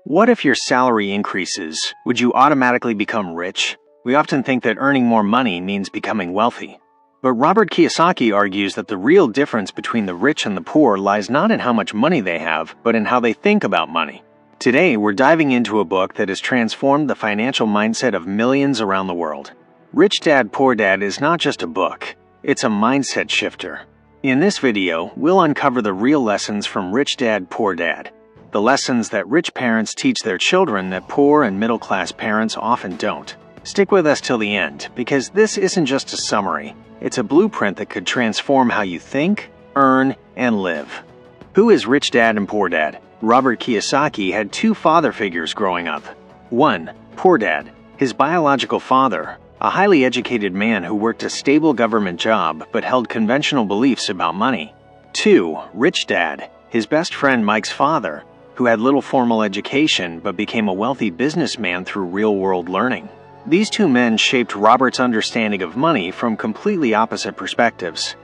What if your salary increases? Would you automatically become rich? We often think that earning more money means becoming wealthy. But Robert Kiyosaki argues that the real difference between the rich and the poor lies not in how much money they have, but in how they think about money. Today, we're diving into a book that has transformed the financial mindset of millions around the world. Rich Dad, Poor Dad is not just a book, it's a mindset shifter. In this video, we'll uncover the real lessons from Rich Dad, Poor Dad. The lessons that rich parents teach their children that poor and middle-class parents often don't. Stick with us till the end, because this isn't just a summary. It's a blueprint that could transform how you think, earn, and live. Who is Rich Dad and Poor Dad? Robert Kiyosaki had two father figures growing up. 1. Poor Dad. His biological father, a highly educated man who worked a stable government job but held conventional beliefs about money. 2. Rich Dad. His best friend Mike's father, who had little formal education but became a wealthy businessman through real-world learning. These two men shaped Robert's understanding of money from completely opposite perspectives.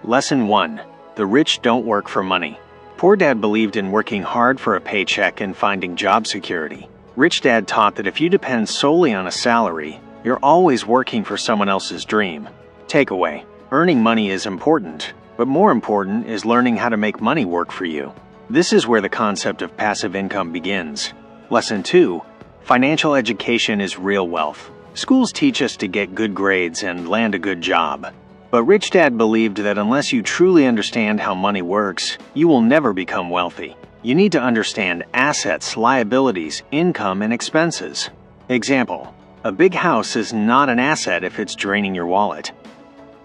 Lesson 1. The rich don't work for money. Poor Dad believed in working hard for a paycheck and finding job security. Rich Dad taught that if you depend solely on a salary, you're always working for someone else's dream. Takeaway: earning money is important, but more important is learning how to make money work for you. This is where the concept of passive income begins. Lesson 2. Financial education is real wealth. Schools teach us to get good grades and land a good job. But Rich Dad believed that unless you truly understand how money works, you will never become wealthy. You need to understand assets, liabilities, income, and expenses. Example: a big house is not an asset if it's draining your wallet.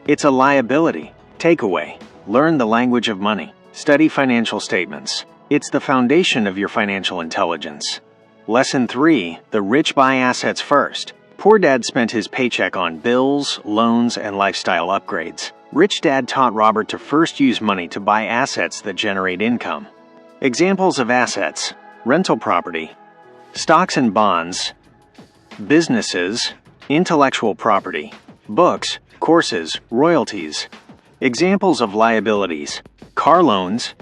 It's a liability. Takeaway: learn the language of money. Study financial statements. It's the foundation of your financial intelligence. Lesson 3. The rich buy assets first. Poor Dad spent his paycheck on bills, loans, and lifestyle upgrades. Rich Dad taught Robert to first use money to buy assets that generate income. Examples of assets: rental property, stocks and bonds, businesses, intellectual property, books, courses, royalties. Examples of liabilities: car loans,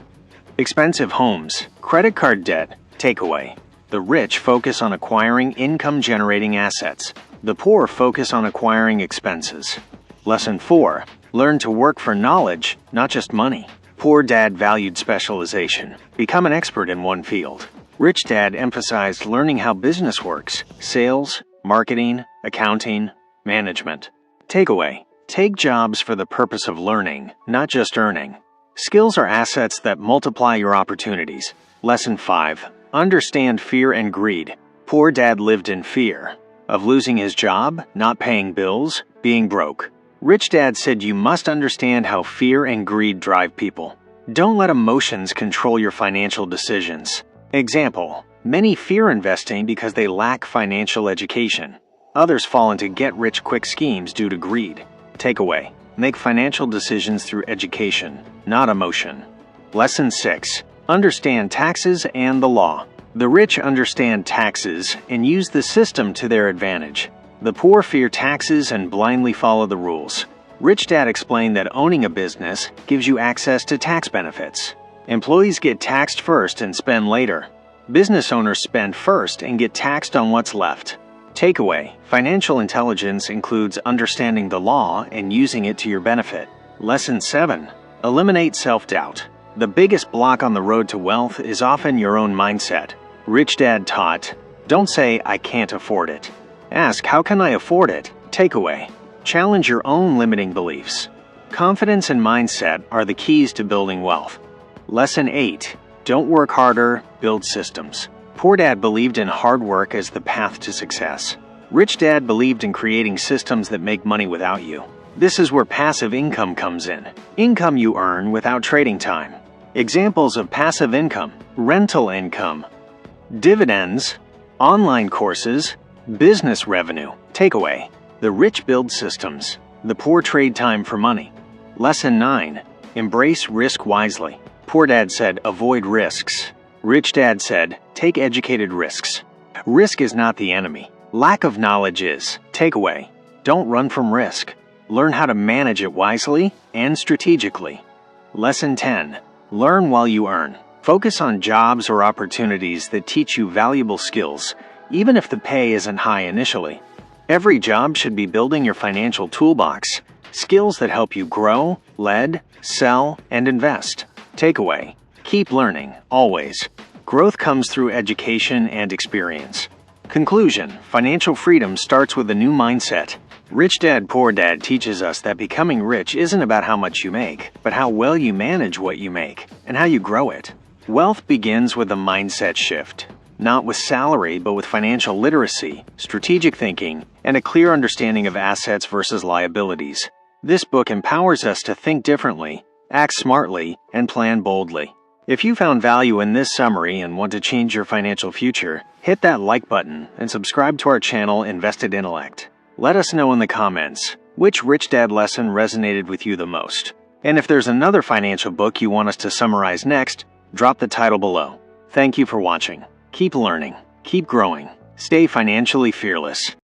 expensive homes, credit card debt. Takeaway: the rich focus on acquiring income-generating assets. The poor focus on acquiring expenses. Lesson 4. Learn to work for knowledge, not just money. Poor Dad valued specialization. Become an expert in one field. Rich Dad emphasized learning how business works: sales, marketing, accounting, management. Takeaway: take jobs for the purpose of learning, not just earning. Skills are assets that multiply your opportunities. Lesson 5. Understand fear and greed. Poor Dad lived in fear of losing his job, not paying bills, being broke. Rich Dad said you must understand how fear and greed drive people. Don't let emotions control your financial decisions. Example: many fear investing because they lack financial education. Others fall into get-rich-quick schemes due to greed. Takeaway: make financial decisions through education, not emotion. Lesson 6. Understand taxes and the law. The rich understand taxes and use the system to their advantage. The poor fear taxes and blindly follow the rules. Rich Dad explained that owning a business gives you access to tax benefits. Employees get taxed first and spend later. Business owners spend first and get taxed on what's left. Takeaway: financial intelligence includes understanding the law and using it to your benefit. Lesson 7. Eliminate self-doubt. The biggest block on the road to wealth is often your own mindset. Rich Dad taught, don't say, "I can't afford it." Ask, "How can I afford it?" Takeaway: challenge your own limiting beliefs. Confidence and mindset are the keys to building wealth. Lesson 8. Don't work harder, build systems. Poor Dad believed in hard work as the path to success. Rich Dad believed in creating systems that make money without you. This is where passive income comes in. Income you earn without trading time. Examples of passive income: rental income, dividends, online courses, business revenue. Takeaway: the rich build systems. The poor trade time for money. Lesson 9. Embrace risk wisely. Poor Dad said, avoid risks. Rich Dad said, take educated risks. Risk is not the enemy. Lack of knowledge is. Takeaway: don't run from risk. Learn how to manage it wisely and strategically. Lesson 10. Learn while you earn. Focus on jobs or opportunities that teach you valuable skills, even if the pay isn't high initially. Every job should be building your financial toolbox, skills that help you grow, lead, sell, and invest. Takeaway: keep learning, always. Growth comes through education and experience. Conclusion: financial freedom starts with a new mindset. Rich Dad Poor Dad teaches us that becoming rich isn't about how much you make, but how well you manage what you make and how you grow it. Wealth begins with a mindset shift, not with salary, but with financial literacy, strategic thinking, and a clear understanding of assets versus liabilities. This book empowers us to think differently, act smartly, and plan boldly. If you found value in this summary and want to change your financial future, hit that like button and subscribe to our channel Invested Intellect. Let us know in the comments which Rich Dad lesson resonated with you the most. And if there's another financial book you want us to summarize next, drop the title below. Thank you for watching. Keep learning, keep growing, stay financially fearless.